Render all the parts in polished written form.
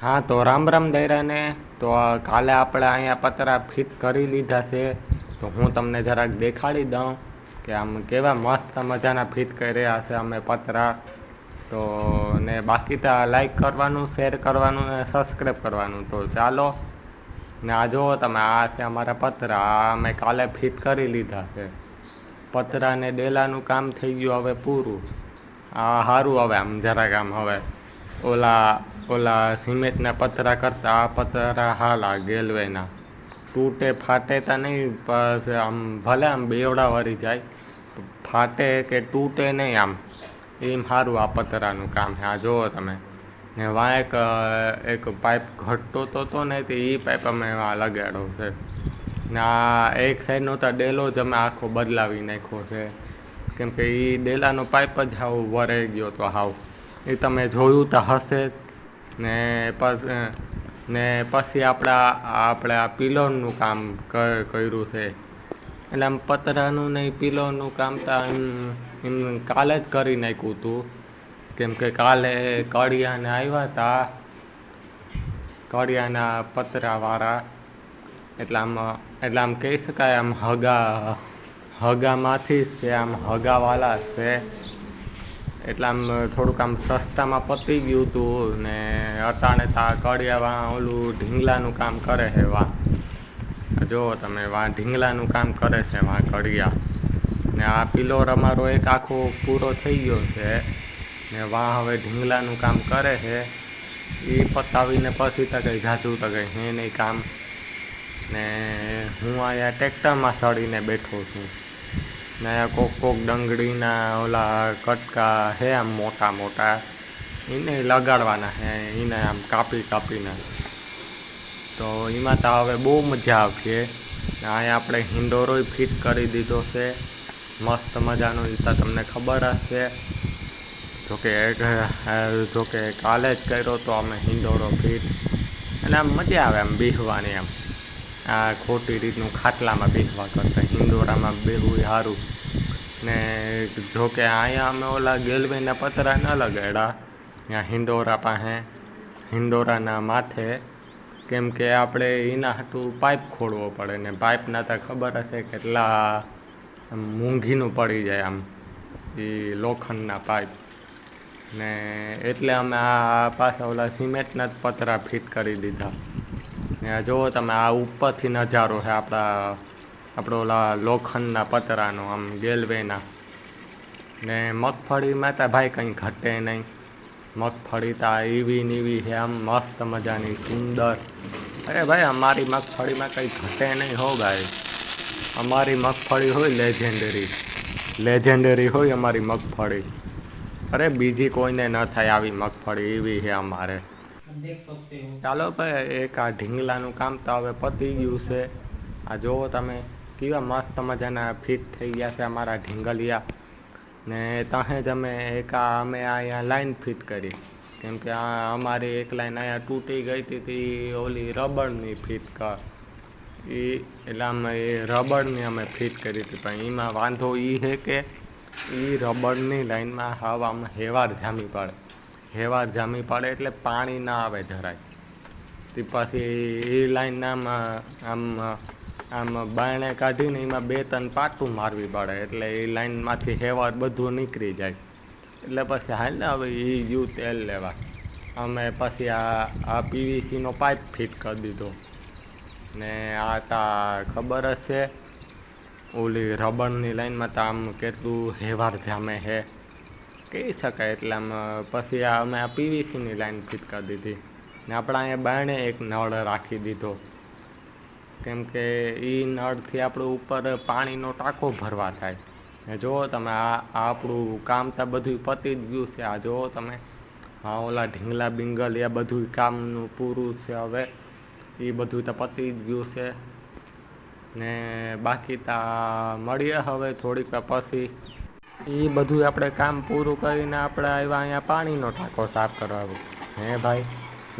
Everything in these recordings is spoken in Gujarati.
હા તો રામ રામ દૈરાને. તો કાલે આપણે અહીંયા પતરા ફિટ કરી લીધા છે. તો હું તમને જરાક દેખાડી દઉં કે આમ કેવા મસ્ત મજાના ફિટ કર્યા છે અમે પતરા. તો ને બાકી તો લાઈક કરવાનું, શેર કરવાનું ને સબસ્ક્રાઈબ કરવાનું. તો ચાલો ને આ જુઓ તમે, આ છે અમારા પતરા. આ અમે કાલે ફિટ કરી લીધા છે. પતરા ને ડેલાનું કામ થઈ ગયું હવે પૂરું. આ સારું હવે આમ જરાક આમ હવે ઓલા ઓલા સિમેન્ટના પતરા કરતા આ પતરા હાલા ગેલવેના તૂટે ફાટે તો નહીં. બસ આમ ભલે આમ બેવડા વળી જાય, ફાટે કે તૂટે નહીં આમ એમ સારું આ પતરાનું કામ છે. આ જુઓ તમે. ને વાં એક પાઇપ ઘટતો તો ને તે એ પાઇપ અમે લગાડ્યો છે. ને આ એક સાઈડનો તો ડેલો જ અમે આખો બદલાવી નાખ્યો છે. કેમ કે એ ડેલાનો પાઇપ જ હાવ વરાઈ ગયો તો હાવ. એ તમે જોયું તો હશે. ને પછી આપણે આ પિલોરનું કામ કર્યું છે. એટલે આમ પતરાનું નહીં, પિલોરનું કામ તો એમ કાલે જ કરી નાખ્યું હતું. કેમ કે કાલે કડિયાને આવ્યા હતા, કડિયાના પતરાવાળા. એટલે આમ કહી શકાય આમ હગામાંથી જ છે, આમ હગાવાળા છે. એટલે આમ થોડુંક આમ સસ્તામાં પતી ગયું હતું. ને અટાણે તા કડિયા ઓલું ઢીંગલાનું કામ કરે છે. જુઓ તમે, ઢીંગલાનું કામ કરે છે કડિયા. ને આ પિલોર અમારો એક આખો પૂરો થઈ ગયો છે. ને હવે ઢીંગલાનું કામ કરે છે. એ પતાવીને પછી તો કંઈ જાજુ તો કંઈ હે નહીં કામ. ને હું અહીંયા ટ્રેક્ટરમાં ચડીને બેઠો છું. ને કોક ડંગળીના ઓલા કટકા હે આમ મોટા મોટા, એને લગાડવાના છે. એને આમ કાપીને તો એમાં તો હવે બહુ મજા આવશે. અહીંયા આપણે હિંડોરોય ફિટ કરી દીધો છે મસ્ત મજાનો. એ તો તમને ખબર હશે. જોકે કાલે જ કર્યો તો અમે હિંડોરો ફિટ. અને આમ મજા આવે આમ બેસવાની. આમ આ ખોટી રીતનું ખાટલામાં બેસવા કરતાં હિંડોરામાં બેસવું સારું. ને જોકે અહીંયા અમે ઓલા ગેલવેના પતરા ન લગાડ્યા ત્યાં હિંડોરા પાસે, હિંડોરાના માથે. કેમ કે આપણે એના હાટું પાઇપ ખોડવો પડે. ને પાઇપના તો ખબર હશે કેટલા મોંઘીનું પડી જાય આમ એ લોખંડના પાઇપ. ને એટલે અમે આ પાછા ઓલા સિમેન્ટના જ પતરા ફિટ કરી દીધા. ને જુઓ તમે, આ ઉપરથી નજારો છે આપણે ઓલા લોખંડના પતરાનો આમ ગેલવેના. ને મગફળીમાં તો ભાઈ કંઈ ઘટે નહીં. મગફળી તો એવી ને એવી છે આમ મસ્ત મજાની સુંદર. અરે ભાઈ, અમારી મગફળીમાં કંઈ ઘટે નહીં હો ભાઈ. અમારી મગફળી હોય લેજેન્ડરી હોય અમારી મગફળી. અરે બીજી કોઈને ન થાય આવી મગફળી, એવી છે અમારે. ચાલો ભાઈ, એક આ ઢીંગલાનું કામ તો હવે પતી ગયું છે. આ જુઓ તમે કેવા મસ્ત મજાના ફિટ થઈ ગયા છે અમારા ઢીંગલિયા. ને ત્યાં જ અમે અહીંયા લાઈન ફિટ કરી. કેમ કે આ અમારી એક લાઈન અહીંયા તૂટી ગઈ હતી, ઓલી રબરની ફિટ એટલે અમે એ રબરની અમે ફિટ કરી હતી. પણ એમાં વાંધો એ છે કે એ રબરની લાઈનમાં હાવ આમ હેવાર જામી પડે એટલે પાણી ના આવે જરાય. તે પછી એ લાઈનના આમ બાયણે કાઢીને એમાં 2-3 પાટું મારવી પડે. એટલે એ લાઈનમાંથી હેવાર બધું નીકળી જાય. એટલે પછી હાલ ને હવે એ યુ તેલ લેવા અમે પછી આ પીવીસીનો પાઇપ ફિટ કરી દીધો. ને આ તા ખબર જ છે ઓલી રબરની લાઈનમાં તો આમ કેટલું હેવાર જામે છે કહી શકાય. એટલે આમ પછી અમે આ પીવીસીની લાઈન ફિટ કરી દીધી. ને આપણા અહીંયા બાયણે એક નળ રાખી દીધો. કેમ કે એ નળથી આપણું ઉપર પાણીનો ટાંકો ભરવા થાય. ને જુઓ તમે, આ આપણું કામ તો બધું પતી જ ગયું છે. આ જુઓ તમે, હા ઓલા ઢીંગલા બિંગલ એ બધું કામનું પૂરું છે હવે. એ બધું તો પતી જ ગયું છે. ને બાકી તો મળીએ હવે થોડીક પછી. એ બધું આપણે કામ પૂરું કરીને આપણે આવ્યા અહીંયા પાણીનો ટાંકો સાફ કરવા. હે ભાઈ,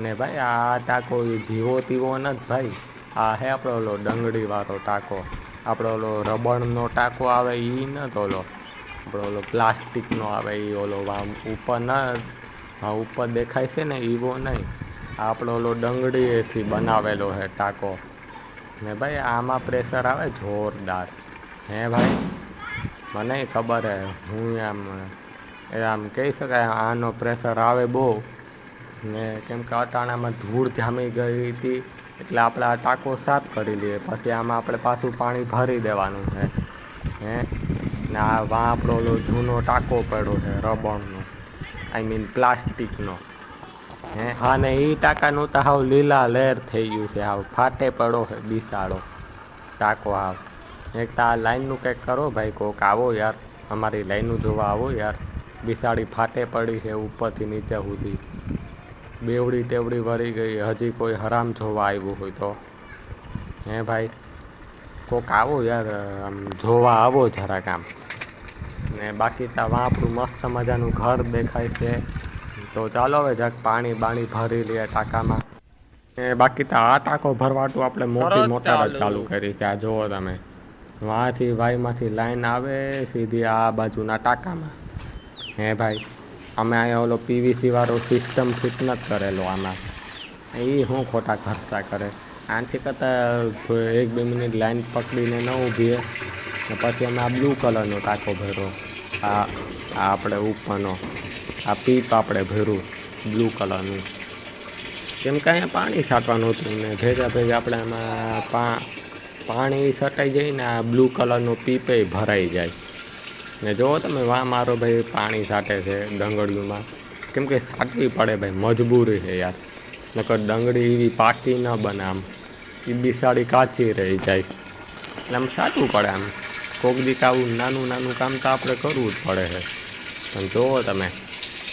ને ભાઈ આ ટાંકો જીવો તીવો નથી ભાઈ. આ હે આપણો ઓલો ડંગળીવાળો ટાંકો. આપણો ઓલો રબરનો ટાંકો આવે એ નથી ઓલો. આપણો ઓલો પ્લાસ્ટિકનો આવે એ ઓલો ઉપર ઉપર દેખાય છે ને એવો નહીં. આપણો ઓલો ડંગળીથી બનાવેલો છે ટાંકો ને ભાઈ આમાં પ્રેશર આવે જોરદાર. હે ભાઈ મને ખબર હે, હું આમ કહી શકાય આનો પ્રેશર આવે બહુ ને, કેમ કે અટાણામાં ધૂળ જામી ગઈ હતી એટલે આપણે આ ટાંકો સાફ કરી લઈએ, પછી આમાં આપણે પાછું પાણી ભરી દેવાનું છે. હે ને આ આપણો ઓલો જૂનો ટાંકો પડ્યો છે રબરનો, આઈ મીન પ્લાસ્ટિકનો. હે હા ને એ ટાંકાનું તો હાવ લીલા લહેર થઈ ગયું છે, હાવ ફાટે પડો છે બિસાડો ટાંકો હાવ. એક તો આ લાઈનનું કંઈક કરો ભાઈ, કોક આવો યાર, અમારી લાઈનનું જોવા આવો યાર. બિસાડી ફાટે પડી છે ઉપરથી નીચે સુધી, બેવડી તેવડી વળી ગઈ, હજી કોઈ હરામ જોવા આવ્યું હોય તો. હે ભાઈ કોક આવો યાર, આમ જોવા આવો જરાક આમ. ને બાકી તો આપણું મસ્ત મજાનું ઘર દેખાય છે. તો ચાલો હવે જરાક પાણી બાણી ભરી લઈએ ટાંકામાં. ને બાકી તો આ ટાંકો ભરવાટું આપણે મોટી મોટર જ ચાલુ કરી છે. આ જુઓ તમે, વાંથી વાયમાંથી લાઈન આવે સીધી આ બાજુના ટાંકામાં. હે ભાઈ અમે અહીંયા ઓલો પીવીસી વાળો સિસ્ટમ ફિટ નથી કરેલો આમાં, એ શું ખોટા ખર્ચા કરે. આનાથી કરતાં 1-2 મિનિટ લાઈન પકડીને ન ઊભીએ ને પછી અમે આ બ્લુ કલરનો ટાંકો ભર્યો. આ આપણે ઉપરનો આ પીપ આપણે ભર્યું બ્લુ કલરનું, કેમ કે અહીંયા પાણી છાંટવાનું હતું ને ભેગા ભેગા આપણે એમાં પાણી છટાઈ જાય ને આ બ્લુ કલરનો પીપે ભરાઈ જાય. ને જુઓ તમે વાહ મારો ભાઈ પાણી છાંટે છે ડંગળીઓમાં, કેમ કે છાંટવી પડે ભાઈ, મજબૂરી છે યાર, નકર ડંગળી એવી પાકી ન બને, આમ એ બિસાડી કાચી રહી જાય. એટલે આમ છાંટવું પડે, આમ કોક દીક આવું નાનું નાનું કામ તો આપણે કરવું જ પડે છે. પણ જુઓ તમે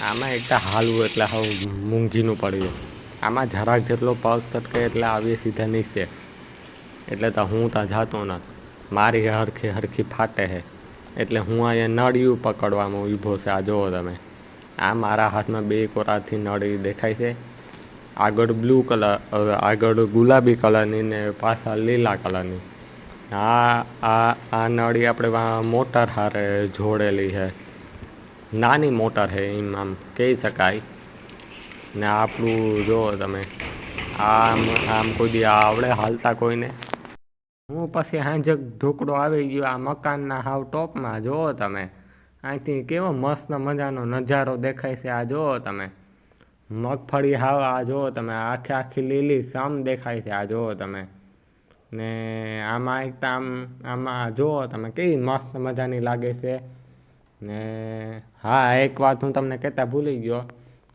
આમાં એકતા હાલવું એટલે હવે મૂંઘીનું પડી જાય. આમાં જરાક જેટલો પગ છટકે એટલે આવીએ સીધા નીચે, એટલે તો હું ત્યાં જાતો નથી, મારી હરખી ફાટે છે એટલે હું અહીંયા નળિયું પકડવામાં ઊભો છે. આ જુઓ તમે, આ મારા હાથમાં 2 કોરાથી નળી દેખાય છે, આગળ બ્લુ કલર, આગળ ગુલાબી કલરની ને પાછળ લીલા કલરની. આ નળી આપણે મોટર હારે જોડેલી છે, નાની મોટર છે એમ આમ કહી શકાય. ને આપણું જુઓ તમે આમ કોઈ દી આવડે હાલતા કોઈને? હું પછી હાંજક ઢોકળો આવી ગયો આ મકાનના હાવ ટોપમાં. જુઓ તમે અહીંથી કેવો મસ્ત મજાનો નજારો દેખાય છે. આ જુઓ તમે મગફળી હાવ, આ જુઓ તમે આખી લીલી સમ દેખાય છે. આ જુઓ તમે ને આમાં એકદમ આમાં જુઓ તમે કેવી મસ્ત મજાની લાગે છે. ને હા એક વાત હું તમને કહેતા ભૂલી ગયો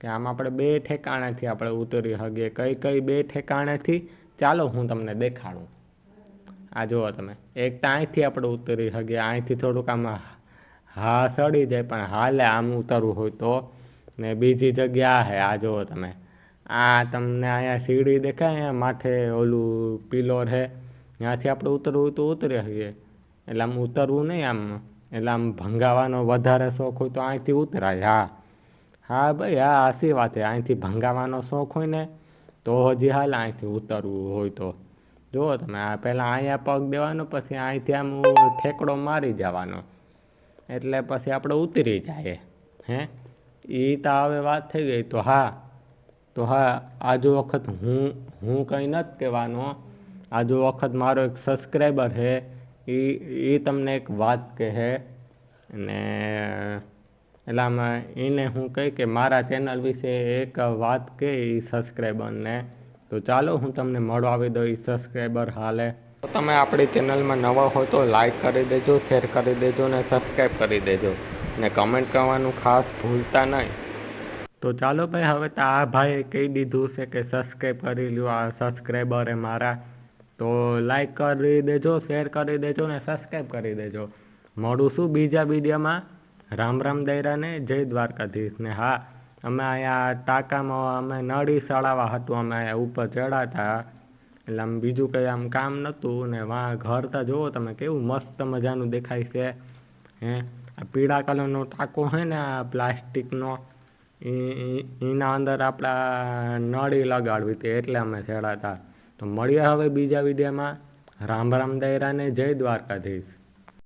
કે આમાં આપણે 2 ઠેકાણેથી આપણે ઉતરી શકીએ. કઈ 2 ઠેકાણેથી ચાલો હું તમને દેખાડું. આ જુઓ તમે, એક તો અહીંથી આપણે ઉતરી શકીએ, અહીંથી થોડુંક આમ હા સડી જાય પણ હાલે આમ ઉતરવું હોય તો. ને બીજી જગ્યા છે, આ જુઓ તમે, આ તમને અહીંયા સીડી દેખાય, અહીંયા માથે ઓલું પિલોર છે, ત્યાંથી આપણે ઉતરવું હોય તો ઉતરી શકીએ. એટલે આમ ઉતરવું નહીં આમ, એટલે આમ ભંગાવાનો વધારે શોખ હોય તો અહીંથી ઉતરાય. હા ભાઈ હા સાચી વાત છે, અહીંથી ભંગાવાનો શોખ હોય ને તો હજી હાલ અહીંથી ઉતરવું હોય તો. જુઓ તમે આ પહેલાં અહીંયા પગ દેવાનો, પછી અહીંથી આમ ઠેકડો મારી જવાનો, એટલે પછી આપણે ઉતરી જાય. હે એ તો હવે વાત થઈ ગઈ. તો હા આજુ વખત હું કંઈ નથી કહેવાનો. આજુ વખત મારો એક સબસ્ક્રાઈબર છે, એ તમને એક વાત કહે ને, એટલે આમાં એને હું કહી કે મારા ચેનલ વિશે એક વાત કહે એ સબસ્ક્રાઈબરને. તો ચાલો હું તમને મળવાવી દઉં એ સબસ્ક્રાઈબર હાલે. તો તમે આપણી ચેનલમાં નવા હોય તો લાઈક કરી દેજો, શેર કરી દેજો ને સબસ્ક્રાઈબ કરી દેજો ને કમેન્ટ કરવાનું ખાસ ભૂલતા નહીં. તો ચાલો ભાઈ હવે તો આ ભાઈએ કહી દીધું છે કે સબસ્ક્રાઈબ કરી લ્યો, આ સબસ્ક્રાઈબરે મારા. તો લાઈક કરી દેજો, શેર કરી દેજો ને સબસ્ક્રાઈબ કરી દેજો. મળું છું બીજા વિડીયોમાં. રામ રામ દૈરાને જય દ્વારકાધીશ. ને હા અમે અહીંયા ટાંકામાં અમે નળી સળાવવા હતું, અમે અહીંયા ઉપર ચડાતા, એટલે આમ બીજું કંઈ આમ કામ નહોતું. ને વાં ઘર તો જુઓ તમે કેવું મસ્ત મજાનું દેખાય છે. હે આ પીળા કલરનો ટાંકો છે ને આ પ્લાસ્ટિકનો, એના અંદર આપણા નળી લગાડવી હતી એટલે અમે ચડાતા. તો મળીએ હવે બીજા વિડીયોમાં. રામ રામ દૈરાને જય દ્વારકાધીશ.